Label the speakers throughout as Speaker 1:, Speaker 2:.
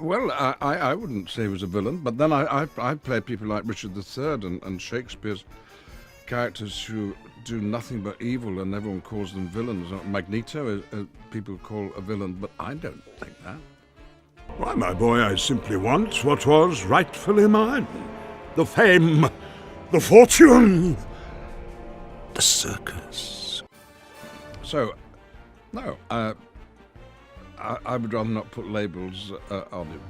Speaker 1: Well, I wouldn't say he was a villain, but then I play people like Richard III and Shakespeare's characters who do nothing but evil and everyone calls them villains. Magneto, people call a villain, but I don't think that.
Speaker 2: Why, my boy, I simply want what was rightfully mine. The fame, the fortune, the circus.
Speaker 1: So, no, I would rather not put labels on him.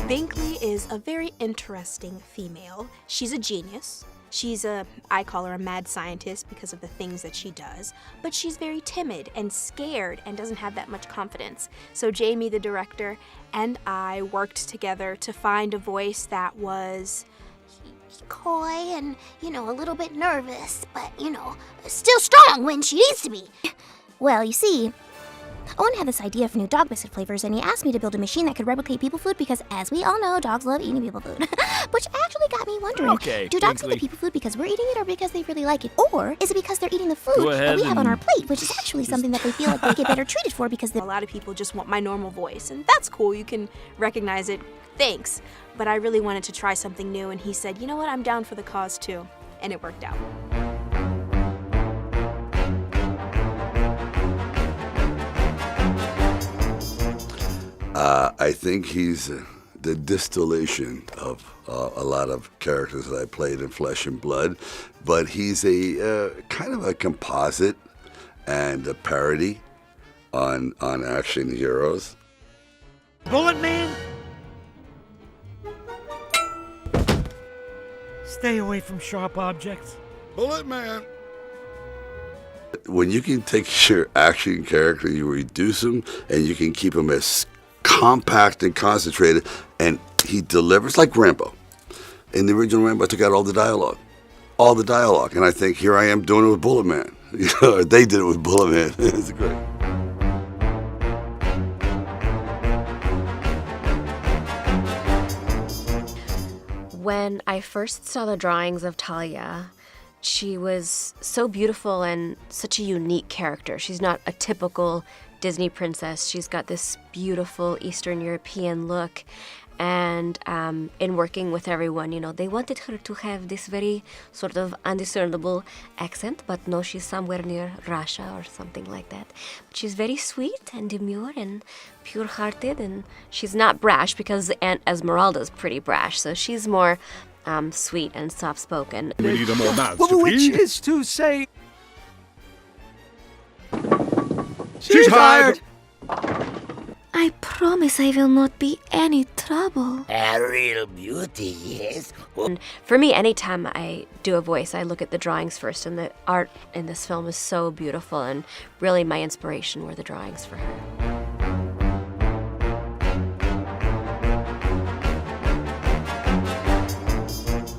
Speaker 3: Binkley is a very interesting female. She's a genius. I call her a mad scientist because of the things that she does, but she's very timid and scared and doesn't have that much confidence. So Jamie, the director, and I worked together to find a voice that was
Speaker 4: coy and, a little bit nervous, but, still strong when she needs to be. Well, you see, Owen had this idea for new dog biscuit flavors, and he asked me to build a machine that could replicate people food because, as we all know, dogs love eating people food. Which actually got me wondering, do dogs eat the people food because we're eating it or because they really like it? Or is it because they're eating the food that we have on our plate, which is actually something that they feel like they get better treated for because
Speaker 3: a lot of people just want my normal voice, and that's cool, you can recognize it, thanks. But I really wanted to try something new, and he said, you know what, I'm down for the cause too, and it worked out.
Speaker 5: I think he's the distillation of a lot of characters that I played in Flesh and Blood, but he's a kind of a composite and a parody on action heroes.
Speaker 6: Bullet Man? Stay away from sharp objects.
Speaker 2: Bullet Man.
Speaker 5: When you can take your action character, you reduce him, and you can keep him as compact and concentrated, and he delivers like Rambo. In the original Rambo, I took out all the dialogue, and I think here I am doing it with Bullet Man. They did it with Bullet Man. It's great.
Speaker 7: When I first saw the drawings of Talia, she was so beautiful and such a unique character. She's not a typical Disney princess. She's got this beautiful Eastern European look. And in working with everyone, they wanted her to have this very sort of undiscernible accent, but no, she's somewhere near Russia or something like that. But she's very sweet and demure and pure-hearted, and she's not brash because Aunt Esmeralda's pretty brash, so she's more sweet and soft-spoken.
Speaker 2: We need a more mouths to
Speaker 6: Which
Speaker 2: feed.
Speaker 6: is to say...
Speaker 2: She's hired!
Speaker 7: I promise I will not be any trouble.
Speaker 8: A real beauty, yes.
Speaker 7: And for me, anytime I do a voice, I look at the drawings first, and the art in this film is so beautiful, and really my inspiration were the drawings for her.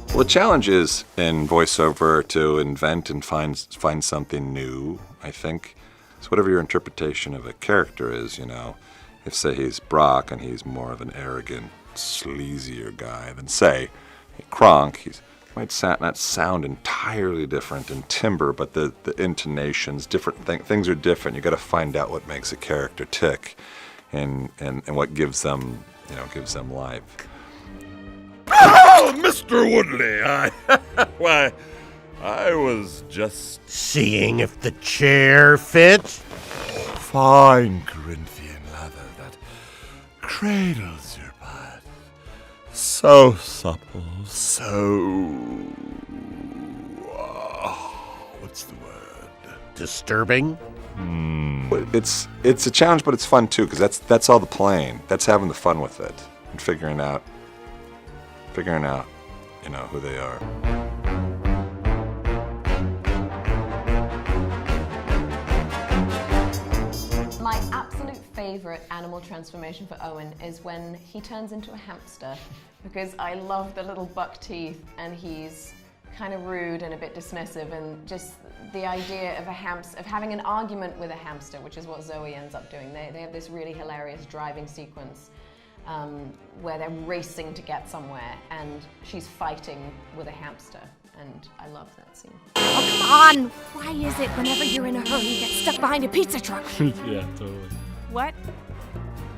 Speaker 9: Well, the challenge is in voiceover to invent and find something new, I think. So whatever your interpretation of a character is, if, say, he's Brock and he's more of an arrogant, sleazier guy than, say, Kronk, he might not sound entirely different in timbre, but the intonations, different things are different. You got to find out what makes a character tick, and what gives them, gives them life.
Speaker 2: Oh, Mr. Woodley, why, I was just
Speaker 6: Seeing if the chair fits.
Speaker 2: fine Corinthian leather that cradles your breath. So supple, so... what's the word?
Speaker 6: Disturbing?
Speaker 9: It's a challenge, but it's fun too, because that's all the playing. That's having the fun with it and figuring out, who they are.
Speaker 10: My absolute favourite animal transformation for Owen is when he turns into a hamster, because I love the little buck teeth, and he's kind of rude and a bit dismissive, and just the idea of having an argument with a hamster, which is what Zoe ends up doing. They have this really hilarious driving sequence where they're racing to get somewhere, and she's fighting with a hamster. and I love that scene.
Speaker 11: Oh, come on! Why is it whenever you're in a hurry, you get stuck behind a pizza truck?
Speaker 12: Yeah, totally.
Speaker 11: What?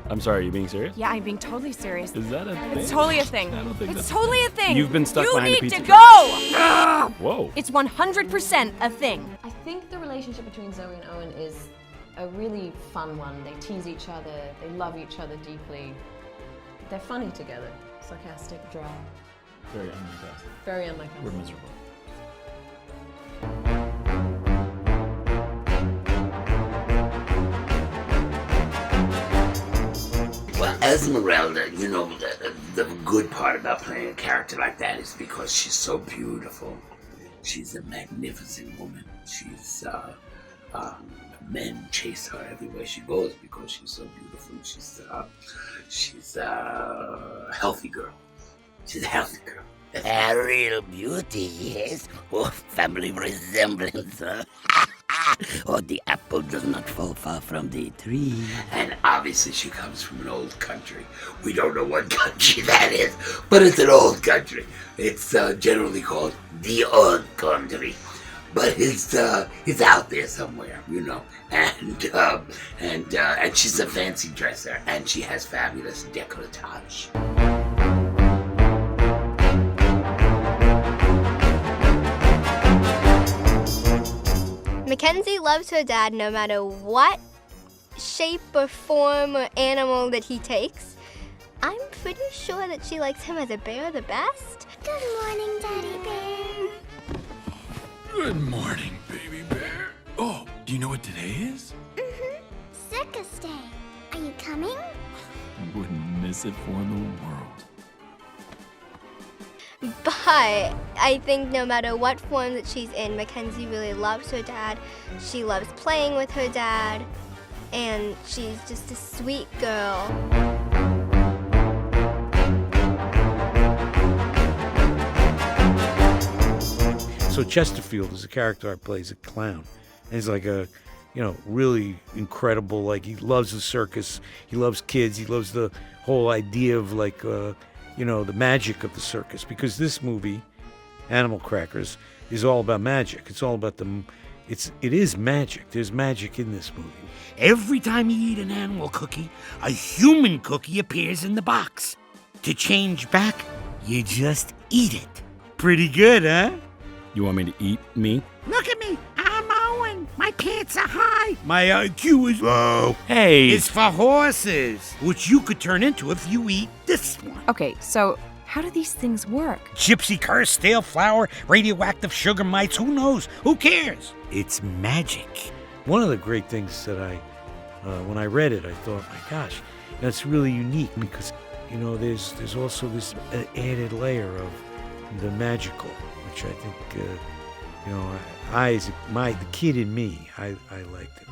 Speaker 12: I'm sorry, are you being serious?
Speaker 11: Yeah, I'm being totally serious.
Speaker 12: Is that a thing?
Speaker 11: It's totally a thing.
Speaker 12: I don't think
Speaker 11: It's
Speaker 12: that's
Speaker 11: totally a thing.
Speaker 12: You've been stuck behind a pizza
Speaker 11: You need to
Speaker 12: truck.
Speaker 11: go! Ah!
Speaker 12: Whoa.
Speaker 11: It's 100% a thing.
Speaker 10: I think the relationship between Zoe and Owen is a really fun one. They tease each other, they love each other deeply. They're funny together. Sarcastic, dry.
Speaker 12: Very unfantastic.
Speaker 10: Very unlike us.
Speaker 12: We're miserable.
Speaker 8: Well, Esmerelda, you know, the good part about playing a character like that is because she's so beautiful. She's a magnificent woman. She's, men chase her everywhere she goes because she's so beautiful. She's a healthy girl. She's a healthy girl.
Speaker 13: A real beauty, yes. Oh, family resemblance, huh? Oh, the apple does not fall far from the tree.
Speaker 8: And obviously she comes from an old country. We don't know what country that is, but it's an old country. It's generally called the old country. But it's out there somewhere, you know. And she's a fancy dresser, and she has fabulous décolletage.
Speaker 4: Mackenzie loves her dad no matter what shape or form or animal that he takes. I'm pretty sure that she likes him as a bear the best. Good morning, Daddy Bear.
Speaker 14: Good morning, baby bear. Oh, do you know what today is?
Speaker 4: Mm-hmm. Circus Day. Are you coming?
Speaker 14: Wouldn't miss it for the world.
Speaker 4: But I think no matter what form that she's in, Mackenzie really loves her dad. She loves playing with her dad. And she's just a sweet girl.
Speaker 15: So Chesterfield is a character I play as a clown. And he's like a, really incredible, like he loves the circus, he loves kids, he loves the whole idea of like, the magic of the circus. Because this movie, Animal Crackers, is all about magic. It's all about it is magic. There's magic in this movie.
Speaker 13: Every time you eat an animal cookie, a human cookie appears in the box. To change back, you just eat it. Pretty good, huh?
Speaker 12: You want me to eat me?
Speaker 13: Look at me. I'm Owen. My pants are high. My IQ is low.
Speaker 12: Hey.
Speaker 13: It's for horses, which you could turn into if you eat this one.
Speaker 11: Okay, so how do these things work?
Speaker 13: Gypsy curse, stale flour, radioactive sugar mites, who knows? Who cares? It's magic.
Speaker 15: One of the great things that when I read it, I thought, my gosh, that's really unique because, there's also this added layer of the magical, which I think, the kid in me, I liked it.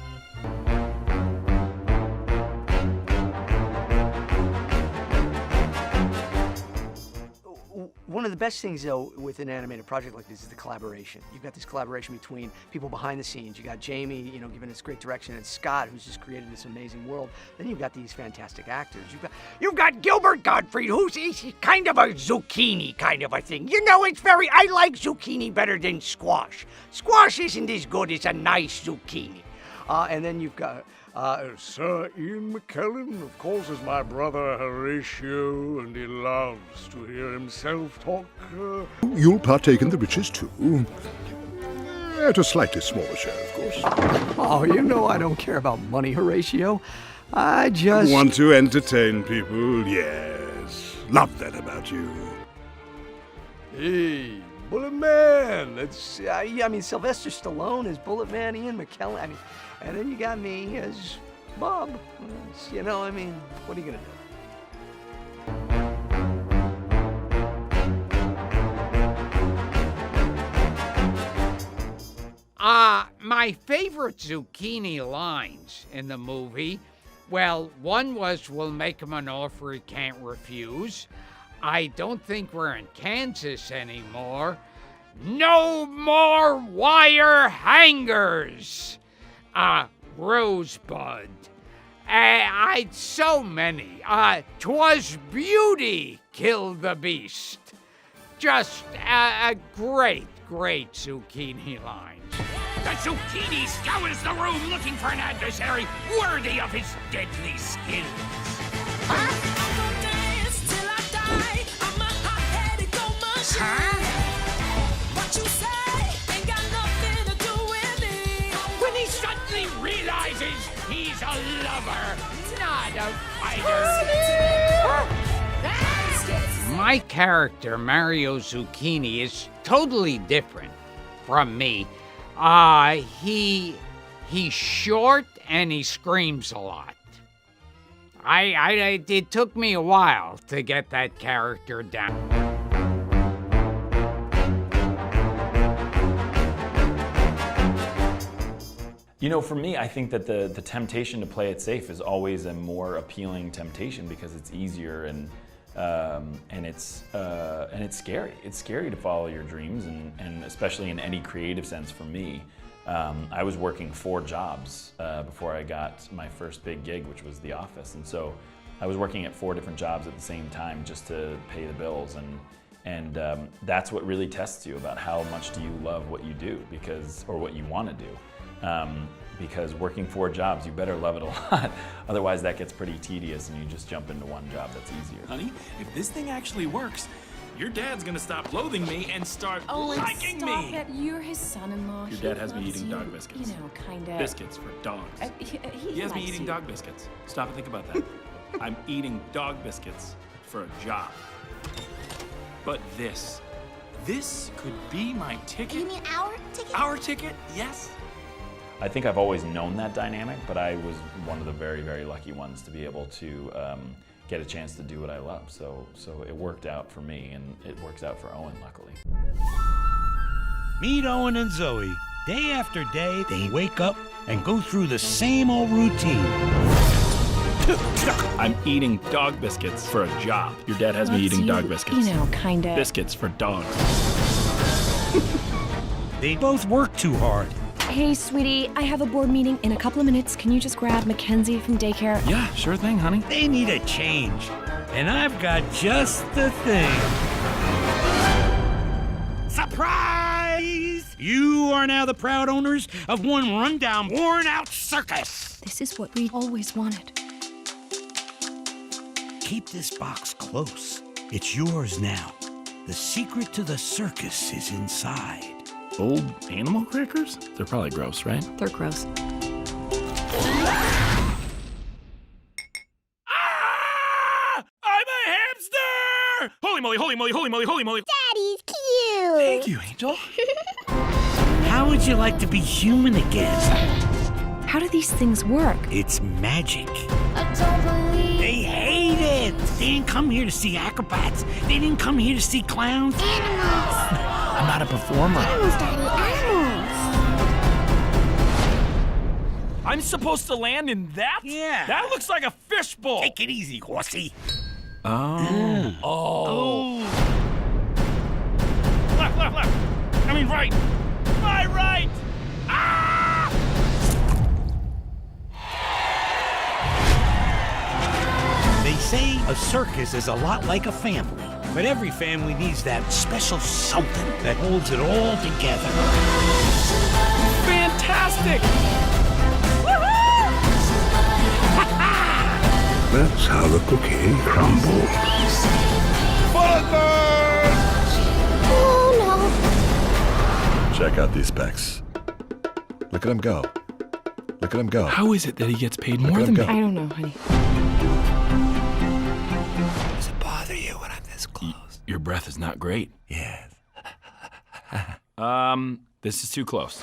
Speaker 16: One of the best things, though, with an animated project like this is the collaboration. You've got this collaboration between people behind the scenes. You got Jamie, giving us great direction, and Scott, who's just created this amazing world. Then you've got these fantastic actors. You've got Gilbert Gottfried, he's kind of a zucchini kind of a thing. I like zucchini better than squash. Squash isn't as good as a nice zucchini. And then you've got
Speaker 2: Sir Ian McKellen, of course, is my brother Horatio, and he loves to hear himself talk. You'll partake in the riches, too. At a slightly smaller share, of course.
Speaker 16: Oh, I don't care about money, Horatio. I just
Speaker 2: want to entertain people, yes. Love that about you.
Speaker 16: Hey, Bullet Man. Sylvester Stallone as Bullet Man, Ian McKellen. And then you got me as Bob. What are you gonna do?
Speaker 17: My favorite zucchini lines in the movie, well, one was, "We'll make him an offer he can't refuse." "I don't think we're in Kansas anymore." "No more wire hangers." Rosebud. So many. "'Twas beauty killed the beast." just a great zucchini line.
Speaker 13: The zucchini scours the room looking for an adversary worthy of his deadly skills. When he suddenly realizes he's a lover, not a fighter.
Speaker 17: My character, Mario Zucchini, is totally different from me. He's short and he screams a lot. It took me a while to get that character down.
Speaker 12: You know, for me, I think that the temptation to play it safe is always a more appealing temptation because it's easier and it's scary. It's scary to follow your dreams, and especially in any creative sense for me. I was working 4 jobs before I got my first big gig, which was The Office, and so I was working at 4 different jobs at the same time just to pay the bills, and that's what really tests you about how much do you love what you do, or what you want to do. Because working 4 jobs, you better love it a lot. Otherwise, that gets pretty tedious, and you just jump into one job that's easier.
Speaker 14: Honey, if this thing actually works, your dad's gonna stop loathing me and start liking
Speaker 11: stop
Speaker 14: me.
Speaker 11: it. You're his son-in-law.
Speaker 14: Your dad has me eating dog biscuits.
Speaker 11: You know, kinda.
Speaker 14: Biscuits for dogs.
Speaker 11: He
Speaker 14: has me
Speaker 11: likes
Speaker 14: eating
Speaker 11: you.
Speaker 14: dog biscuits. Stop and think about that. I'm eating dog biscuits for a job. But this could be my ticket.
Speaker 4: You mean our ticket?
Speaker 14: Our ticket, yes.
Speaker 12: I think I've always known that dynamic, but I was one of the very, very lucky ones to be able to get a chance to do what I love. So it worked out for me, and it works out for Owen, luckily.
Speaker 13: Meet Owen and Zoe. Day after day, they wake up and go through the same old routine.
Speaker 14: I'm eating dog biscuits for a job. Your dad has me eating dog biscuits.
Speaker 11: You know, kinda.
Speaker 14: Biscuits for dogs.
Speaker 13: They both work too hard.
Speaker 11: Hey, sweetie, I have a board meeting in a couple of minutes. Can you just grab Mackenzie from daycare?
Speaker 14: Yeah, sure thing, honey.
Speaker 13: They need a change, and I've got just the thing. Surprise! You are now the proud owners of one rundown, worn-out circus.
Speaker 11: This is what we always wanted.
Speaker 13: Keep this box close. It's yours now. The secret to the circus is inside.
Speaker 14: Old animal crackers? They're probably gross, right?
Speaker 11: They're gross.
Speaker 14: I'm a hamster! Holy moly, holy moly, holy moly, holy moly.
Speaker 4: Daddy's cute.
Speaker 14: Thank you, Angel.
Speaker 13: How would you like to be human again?
Speaker 11: How do these things work?
Speaker 13: It's magic.
Speaker 4: I don't believe
Speaker 13: They hate it. They didn't come here to see acrobats. They didn't come here to see clowns.
Speaker 4: animals.
Speaker 14: I'm not a performer.
Speaker 4: Animals, Daddy, animals.
Speaker 14: I'm supposed to land in that?
Speaker 13: Yeah.
Speaker 14: That looks like a fishbowl.
Speaker 13: Take it easy, horsey.
Speaker 14: Oh.
Speaker 13: Oh.
Speaker 14: Left, left, left. I mean right. My right. Ah!
Speaker 13: They say a circus is a lot like a family, but every family needs that special something that holds it all together.
Speaker 14: Fantastic.
Speaker 2: That's how the cookie crumbles.
Speaker 4: Oh, no.
Speaker 9: Check out these specs. Look at him go. Look at him go.
Speaker 14: How is it that he gets paid more than me?
Speaker 11: I don't know, honey.
Speaker 14: Does it bother you when I'm this close? Your breath is not great.
Speaker 9: Yes.
Speaker 14: This is too close.